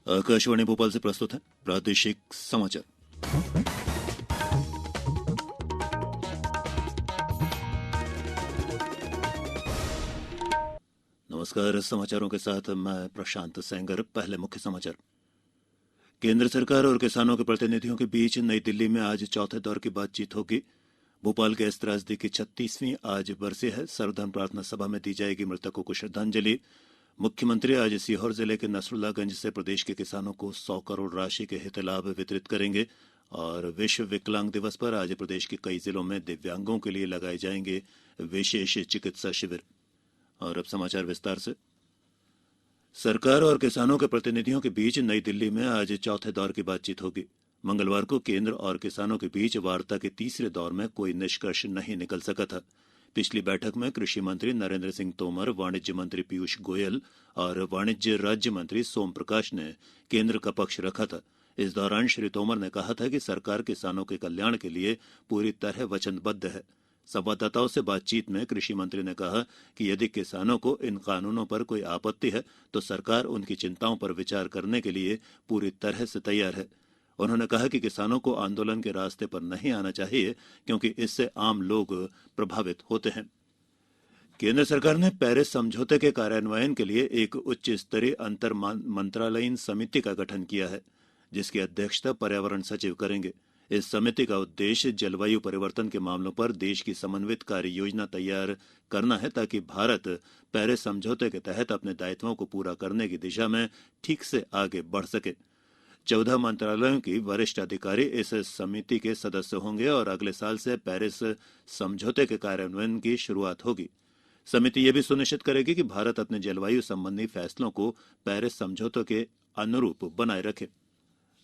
आकाशवाणी भोपाल से प्रस्तुत है प्रादेशिक समाचार। नमस्कार, समाचारों के साथ मैं प्रशांत सेंगर। पहले मुख्य समाचार। केंद्र सरकार और किसानों के प्रतिनिधियों के बीच नई दिल्ली में आज चौथे दौर की बातचीत होगी। भोपाल के गैस त्रासदी की 36वीं आज बरसी है। सर्वधर्म प्रार्थना सभा में दी जाएगी मृतकों को श्रद्धांजलि। मुख्यमंत्री आज सीहोर जिले के नसरुल्लागंज से प्रदेश के किसानों को 100 करोड़ राशि के हित लाभ वितरित करेंगे। और विश्व विकलांग दिवस पर आज प्रदेश के कई जिलों में दिव्यांगों के लिए लगाए जाएंगे विशेष चिकित्सा शिविर। और अब समाचार विस्तार से। सरकार और किसानों के प्रतिनिधियों के बीच नई दिल्ली में आज चौथे दौर की बातचीत होगी। मंगलवार को केंद्र और किसानों के बीच वार्ता के तीसरे दौर में कोई निष्कर्ष नहीं निकल सका था। पिछली बैठक में कृषि मंत्री नरेंद्र सिंह तोमर, वाणिज्य मंत्री पीयूष गोयल और वाणिज्य राज्य मंत्री सोम प्रकाश ने केंद्र का पक्ष रखा था। इस दौरान श्री तोमर ने कहा था कि सरकार किसानों के कल्याण के लिए पूरी तरह वचनबद्ध है। संवाददाताओं से बातचीत में कृषि मंत्री ने कहा कि यदि किसानों को इन कानूनों पर कोई आपत्ति है तो सरकार उनकी चिंताओं पर विचार करने के लिए पूरी तरह से तैयार है। उन्होंने कहा कि किसानों को आंदोलन के रास्ते पर नहीं आना चाहिए क्योंकि इससे आम लोग प्रभावित होते हैं। केंद्र सरकार ने पेरिस समझौते के कार्यान्वयन के लिए एक उच्च स्तरीय अंतर मंत्रालयीन समिति का गठन किया है, जिसकी अध्यक्षता पर्यावरण सचिव करेंगे। इस समिति का उद्देश्य जलवायु परिवर्तन के मामलों पर देश की समन्वित कार्य योजना तैयार करना है ताकि भारत पेरिस समझौते के तहत अपने दायित्वों को पूरा करने की दिशा में ठीक से आगे बढ़ सके। 14 मंत्रालयों की वरिष्ठ अधिकारी इस समिति के सदस्य होंगे और अगले साल से पेरिस समझौते के कार्यान्वयन की शुरुआत होगी। समिति यह भी सुनिश्चित करेगी कि भारत अपने जलवायु संबंधी फैसलों को पेरिस समझौते के अनुरूप बनाए रखे।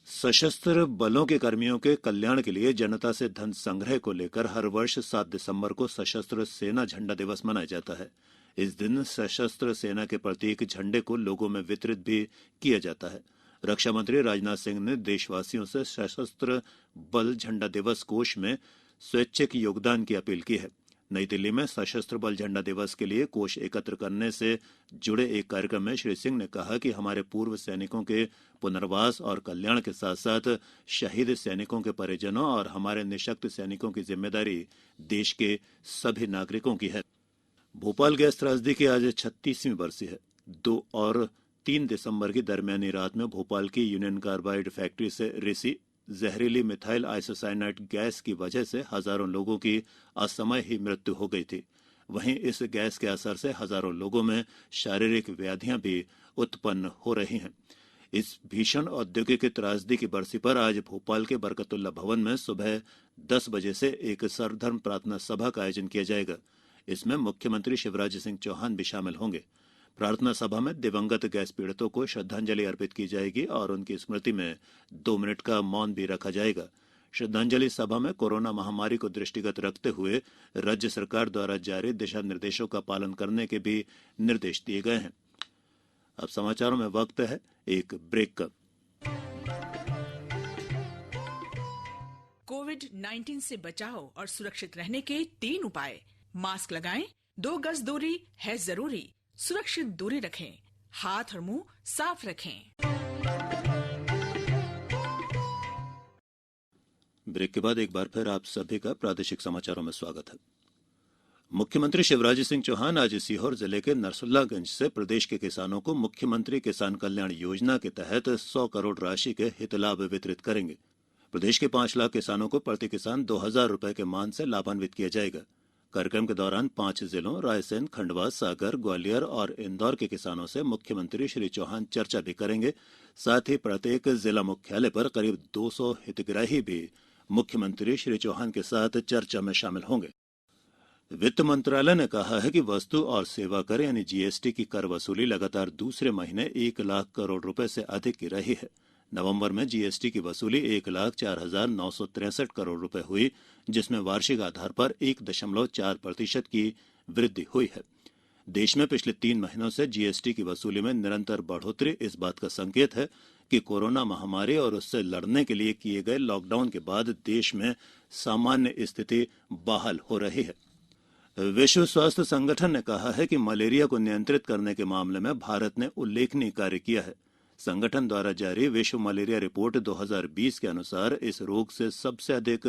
सशस्त्र बलों के कर्मियों के कल्याण के लिए जनता से धन संग्रह को लेकर हर वर्ष 7 दिसंबर को सशस्त्र सेना झंडा दिवस मनाया जाता है। इस दिन सशस्त्र सेना के प्रतीक झंडे को लोगों में वितरित भी किया जाता है। रक्षा मंत्री राजनाथ सिंह ने देशवासियों से सशस्त्र बल झंडा दिवस कोष में स्वैच्छिक योगदान की अपील की है। नई दिल्ली में सशस्त्र बल झंडा दिवस के लिए कोष एकत्र करने से जुड़े एक कार्यक्रम में श्री सिंह ने कहा कि हमारे पूर्व सैनिकों के पुनर्वास और कल्याण के साथ साथ शहीद सैनिकों के परिजनों और हमारे निःशक्त सैनिकों की जिम्मेदारी देश के सभी नागरिकों की है। भोपाल गैस त्रासदी की आज 36वीं बरसी है। 2 और 3 दिसंबर की दरमियानी रात में भोपाल की यूनियन कार्बाइड फैक्ट्री से रिसी जहरीली मिथाइल आइसोसाइनेट गैस की वजह से हजारों लोगों की असमय ही मृत्यु हो गई थी। वहीं इस गैस के असर से हजारों लोगों में शारीरिक व्याधियां भी उत्पन्न हो रही हैं। इस भीषण औद्योगिक त्रासदी की बरसी पर आज भोपाल के बरकतुल्ला भवन में सुबह 10 बजे से एक सर्वधर्म प्रार्थना सभा का आयोजन किया जाएगा। इसमें मुख्यमंत्री शिवराज सिंह चौहान भी शामिल होंगे। प्रार्थना सभा में दिवंगत गैस पीड़ितों को श्रद्धांजलि अर्पित की जाएगी और उनकी स्मृति में 2 मिनट का मौन भी रखा जाएगा। श्रद्धांजलि सभा में कोरोना महामारी को दृष्टिगत रखते हुए राज्य सरकार द्वारा जारी दिशा निर्देशों का पालन करने के भी निर्देश दिए गए हैं। अब समाचारों में वक्त है एक ब्रेक का। कोविड-19 से बचाव और सुरक्षित रहने के 3 उपाय। मास्क लगाएं, 2 गज दूरी है जरूरी, सुरक्षित दूरी रखें, हाथ और मुंह साफ रखें। ब्रेक के बाद एक बार फिर आप सभी का प्रादेशिक समाचारों में स्वागत है। मुख्यमंत्री शिवराज सिंह चौहान आज सीहोर जिले के नरसुल्लागंज से प्रदेश के किसानों को मुख्यमंत्री किसान कल्याण योजना के तहत 100 करोड़ राशि के हित लाभ वितरित करेंगे। प्रदेश के 5 लाख किसानों को प्रति किसान 2000 रुपए के मान से लाभान्वित किया जाएगा। कार्यक्रम के दौरान 5 जिलों रायसेन, खंडवा, सागर, ग्वालियर और इंदौर के किसानों से मुख्यमंत्री श्री चौहान चर्चा भी करेंगे। साथ ही प्रत्येक जिला मुख्यालय पर करीब 200 हितग्राही भी मुख्यमंत्री श्री चौहान के साथ चर्चा में शामिल होंगे। वित्त मंत्रालय ने कहा है कि वस्तु और सेवा कर यानी जीएसटी की कर वसूली लगातार दूसरे महीने 1 लाख करोड़ रुपए से अधिक की रही है। नवंबर में जीएसटी की वसूली 1,04,963 करोड़ रुपए हुई, जिसमें वार्षिक आधार पर 1.4% की वृद्धि हुई है। देश में पिछले 3 महीनों से जीएसटी की वसूली में निरंतर बढ़ोतरी इस बात का संकेत है कि कोरोना महामारी और उससे लड़ने के लिए किए गए लॉकडाउन के बाद देश में सामान्य स्थिति बहाल हो रही है। विश्व स्वास्थ्य संगठन ने कहा है कि मलेरिया को नियंत्रित करने के मामले में भारत ने उल्लेखनीय कार्य किया है। संगठन द्वारा जारी विश्व मलेरिया रिपोर्ट 2020 के अनुसार इस रोग से सबसे अधिक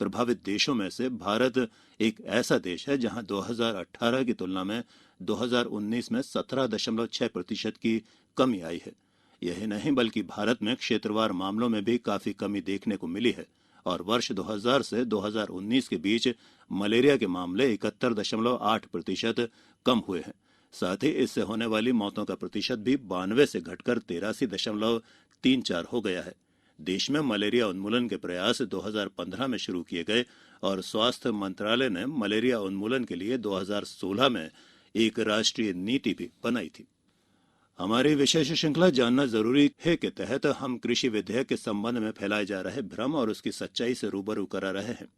प्रभावित देशों में से भारत एक ऐसा देश है जहां 2018 की तुलना में 2019 में 17.6% की कमी आई है। यही नहीं बल्कि भारत में क्षेत्रवार मामलों में भी काफी कमी देखने को मिली है और वर्ष 2000 से 2019 के बीच मलेरिया के मामले 71.8% कम हुए हैं। साथ ही इससे होने वाली मौतों का प्रतिशत भी 92 से घटकर 83.34 हो गया है। देश में मलेरिया उन्मूलन के प्रयास 2015 में शुरू किए गए और स्वास्थ्य मंत्रालय ने मलेरिया उन्मूलन के लिए 2016 में एक राष्ट्रीय नीति भी बनाई थी। हमारी विशेष श्रृंखला जानना जरूरी है के तहत हम कृषि विधेयक के संबंध में फैलाए जा रहे भ्रम और उसकी सच्चाई से रूबरू करा रहे हैं।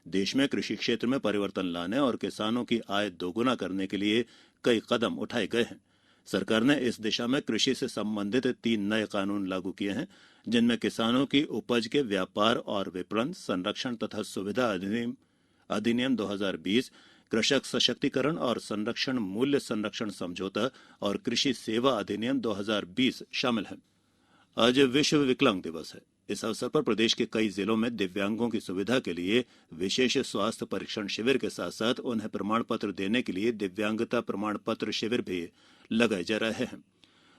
देश में कृषि क्षेत्र में परिवर्तन लाने और किसानों की आय दोगुना करने के लिए कई कदम उठाए गए हैं। सरकार ने इस दिशा में कृषि से संबंधित 3 नए कानून लागू किए हैं, जिनमें किसानों की उपज के व्यापार और विपणन, संरक्षण तथा सुविधा अधिनियम 2020, कृषक सशक्तिकरण और संरक्षण मूल्य संरक्षण समझौता और कृषि सेवा अधिनियम 2020 शामिल हैं। आज विश्व विकलांग दिवस है। इस अवसर पर प्रदेश के कई जिलों में दिव्यांगों की सुविधा के लिए विशेष स्वास्थ्य परीक्षण शिविर के साथ साथ उन्हें प्रमाण पत्र देने के लिए दिव्यांगता प्रमाण पत्र शिविर भी लगाए जा रहे हैं।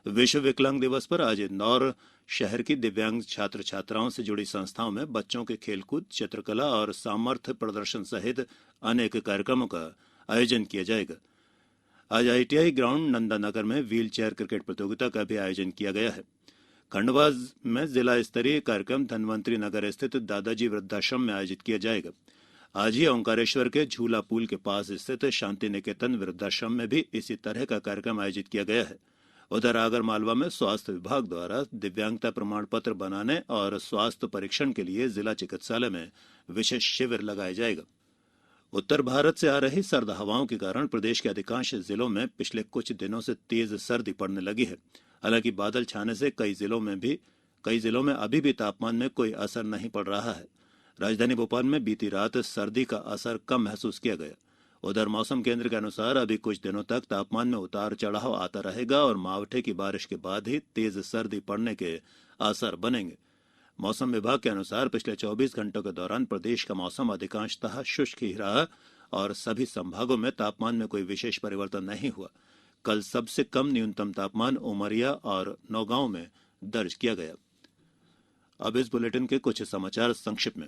विश्व विकलांग दिवस पर आज इंदौर शहर की दिव्यांग छात्र छात्राओं से जुड़ी संस्थाओं में बच्चों के खेलकूद, चित्रकला और सामर्थ्य प्रदर्शन सहित अनेक कार्यक्रमों का आयोजन किया जाएगा। आज ITI ग्राउंड नंदानगर में व्हील चेयर क्रिकेट प्रतियोगिता का भी आयोजन किया गया है। खंडवा में जिला स्तरीय कार्यक्रम धनवंतरी नगर स्थित दादाजी वृद्धाश्रम में आयोजित किया जाएगा। आज ही ओंकारेश्वर के झूला पुल के पास स्थित शांति निकेतन वृद्धाश्रम में भी इसी तरह का कार्यक्रम आयोजित किया गया है। उधर आगरमालवा में स्वास्थ्य विभाग द्वारा दिव्यांगता प्रमाण पत्र बनाने और स्वास्थ्य परीक्षण के लिए जिला चिकित्सालय में विशेष शिविर लगाया जाएगा। उत्तर भारत से आ रही सर्द हवाओं के कारण प्रदेश के अधिकांश जिलों में पिछले कुछ दिनों से तेज सर्दी पड़ने लगी है। हालांकि बादल छाने से कई जिलों में अभी भी तापमान में कोई असर नहीं पड़ रहा है। राजधानी भोपाल में बीती रात सर्दी का असर कम महसूस किया गया। उधर मौसम केंद्र के अनुसार अभी कुछ दिनों तक तापमान में उतार चढ़ाव आता रहेगा और मावठे की बारिश के बाद ही तेज सर्दी पड़ने के आसार बनेंगे। मौसम विभाग के अनुसार पिछले 24 घंटों के दौरान प्रदेश का मौसम अधिकांशतः शुष्क ही रहा और सभी संभागों में तापमान में कोई विशेष परिवर्तन नहीं हुआ। कल सबसे कम न्यूनतम तापमान उमरिया और नौगांव में दर्ज किया गया। अब इस बुलेटिन के कुछ समाचार संक्षिप्त में।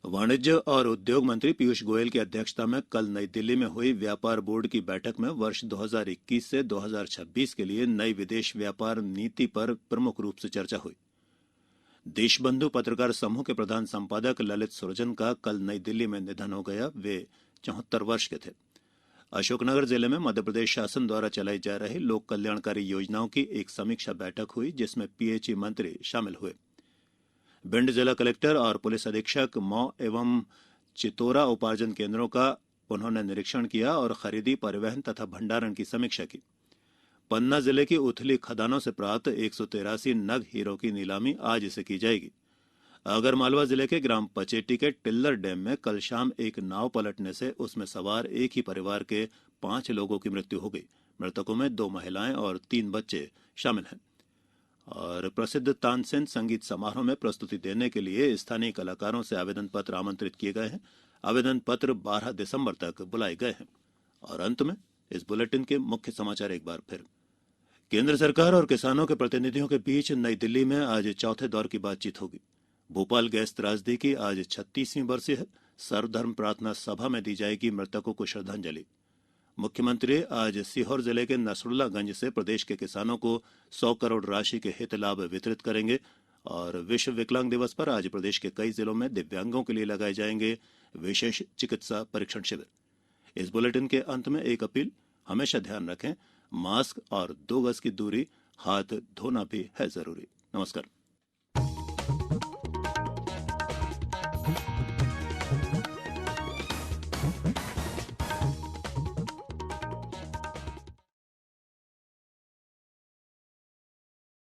वाणिज्य और उद्योग मंत्री पीयूष गोयल की अध्यक्षता में कल नई दिल्ली में हुई व्यापार बोर्ड की बैठक में वर्ष 2021 से 2026 के लिए नई विदेश व्यापार नीति पर प्रमुख रूप से चर्चा हुई। देशबंधु पत्रकार समूह के प्रधान संपादक ललित सुरजन का कल नई दिल्ली में निधन हो गया। वे 74 वर्ष के थे। अशोकनगर जिले में मध्य प्रदेश शासन द्वारा चलाई जा रही लोक कल्याणकारी योजनाओं की एक समीक्षा बैठक हुई, जिसमें PHE मंत्री शामिल हुए। भिंड जिला कलेक्टर और पुलिस अधीक्षक मौ एवं चितौरा उपार्जन केंद्रों का उन्होंने निरीक्षण किया और खरीदी, परिवहन तथा भंडारण की समीक्षा की। पन्ना जिले की उथली खदानों से प्राप्त 183 नग हीरो की नीलामी आज से की जाएगी। आगरमालवा जिले के ग्राम पचेटी के टिल्लर डैम में कल शाम एक नाव पलटने से उसमें सवार एक ही परिवार के 5 लोगों की मृत्यु हो गई। मृतकों में 2 महिलाएं और 3 बच्चे शामिल हैं। और प्रसिद्ध तानसेन संगीत समारोह में प्रस्तुति देने के लिए स्थानीय कलाकारों से आवेदन पत्र आमंत्रित किए गए हैं। आवेदन पत्र 12 दिसंबर तक बुलाए गए हैं। और अंत में इस बुलेटिन के मुख्य समाचार एक बार फिर। केंद्र सरकार और किसानों के प्रतिनिधियों के बीच नई दिल्ली में आज चौथे दौर की बातचीत होगी। भोपाल गैस त्रासदी की आज 36वीं बरसी है। सर्वधर्म प्रार्थना सभा में दी जाएगी मृतकों को श्रद्धांजलि। मुख्यमंत्री आज सीहोर जिले के नसरुल्लागंज से प्रदेश के किसानों को 100 करोड़ राशि के हित लाभ वितरित करेंगे। और विश्व विकलांग दिवस पर आज प्रदेश के कई जिलों में दिव्यांगों के लिए लगाए जाएंगे विशेष चिकित्सा परीक्षण शिविर। इस बुलेटिन के अंत में एक अपील, हमेशा ध्यान रखें, मास्क और 2 गज की दूरी, हाथ धोना भी है जरूरी। नमस्कार।